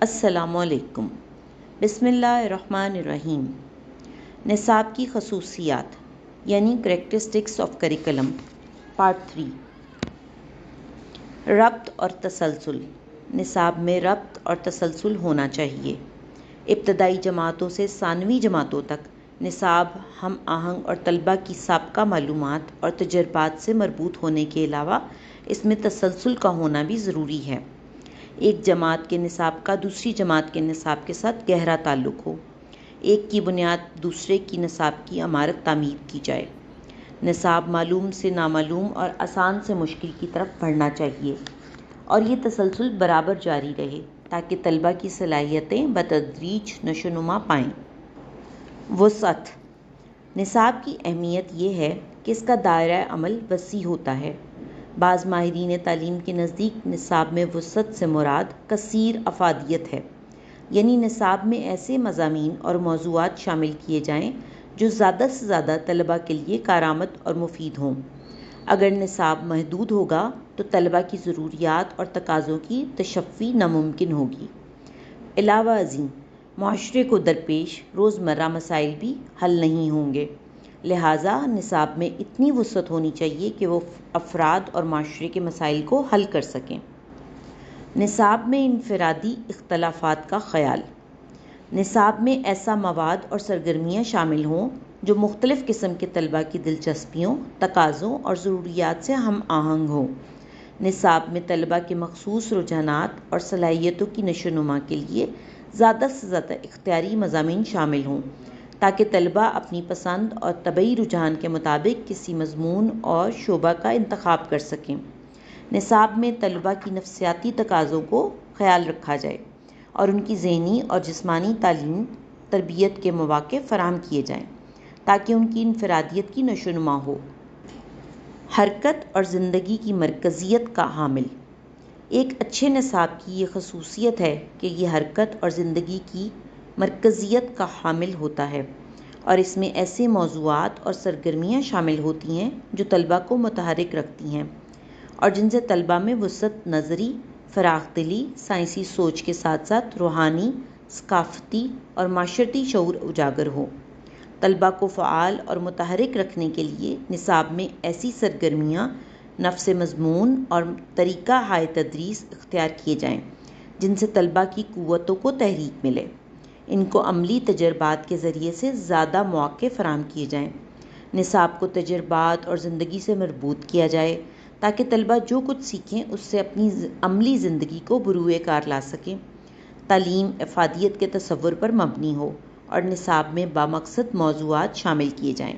السلام علیکم۔ بسم اللہ الرحمن الرحیم۔ نصاب کی خصوصیات یعنی کریکٹرسٹکس آف کریکلم، پارٹ 3۔ ربط اور تسلسل۔ نصاب میں ربط اور تسلسل ہونا چاہیے۔ ابتدائی جماعتوں سے ثانوی جماعتوں تک نصاب ہم آہنگ اور طلبہ کی سابقہ معلومات اور تجربات سے مربوط ہونے کے علاوہ اس میں تسلسل کا ہونا بھی ضروری ہے۔ ایک جماعت کے نصاب کا دوسری جماعت کے نصاب کے ساتھ گہرا تعلق ہو، ایک کی بنیاد دوسرے کی نصاب کی عمارت تعمیر کی جائے۔ نصاب معلوم سے نامعلوم اور آسان سے مشکل کی طرف بڑھنا چاہیے اور یہ تسلسل برابر جاری رہے تاکہ طلبہ کی صلاحیتیں بتدریج نشو و نما پائیں۔ وسعت۔ نصاب کی اہمیت یہ ہے کہ اس کا دائرہ عمل وسیع ہوتا ہے۔ بعض ماہرین تعلیم کے نزدیک نصاب میں وسعت سے مراد کثیر افادیت ہے، یعنی نصاب میں ایسے مضامین اور موضوعات شامل کیے جائیں جو زیادہ سے زیادہ طلبہ کے لیے کارآمد اور مفید ہوں۔ اگر نصاب محدود ہوگا تو طلبہ کی ضروریات اور تقاضوں کی تشفی ناممکن ہوگی۔ علاوہ ازیں معاشرے کو درپیش روزمرہ مسائل بھی حل نہیں ہوں گے، لہٰذا نصاب میں اتنی وسعت ہونی چاہیے کہ وہ افراد اور معاشرے کے مسائل کو حل کر سکیں۔ نصاب میں انفرادی اختلافات کا خیال۔ نصاب میں ایسا مواد اور سرگرمیاں شامل ہوں جو مختلف قسم کے طلبہ کی دلچسپیوں، تقاضوں اور ضروریات سے ہم آہنگ ہوں۔ نصاب میں طلبہ کے مخصوص رجحانات اور صلاحیتوں کی نشو و نما کے لیے زیادہ سے زیادہ اختیاری مضامین شامل ہوں تاکہ طلبہ اپنی پسند اور طبعی رجحان کے مطابق کسی مضمون اور شعبہ کا انتخاب کر سکیں۔ نصاب میں طلبہ کی نفسیاتی تقاضوں کو خیال رکھا جائے اور ان کی ذہنی اور جسمانی تعلیم تربیت کے مواقع فراہم کیے جائیں تاکہ ان کی انفرادیت کی نشو و نما ہو۔ حرکت اور زندگی کی مرکزیت کا حامل۔ ایک اچھے نصاب کی یہ خصوصیت ہے کہ یہ حرکت اور زندگی کی مرکزیت کا حامل ہوتا ہے اور اس میں ایسے موضوعات اور سرگرمیاں شامل ہوتی ہیں جو طلبہ کو متحرک رکھتی ہیں اور جن سے طلبہ میں وسعت نظری، فراخ دلی، سائنسی سوچ کے ساتھ ساتھ روحانی، ثقافتی اور معاشرتی شعور اجاگر ہو۔ طلبہ کو فعال اور متحرک رکھنے کے لیے نصاب میں ایسی سرگرمیاں، نفس مضمون اور طریقہ ہائے تدریس اختیار کیے جائیں جن سے طلبہ کی قوتوں کو تحریک ملے۔ ان کو عملی تجربات کے ذریعے سے زیادہ مواقع فراہم کیے جائیں۔ نصاب کو تجربات اور زندگی سے مربوط کیا جائے تاکہ طلبہ جو کچھ سیکھیں اس سے اپنی عملی زندگی کو بروئے کار لا سکیں۔ تعلیم افادیت کے تصور پر مبنی ہو اور نصاب میں بامقصد موضوعات شامل کیے جائیں۔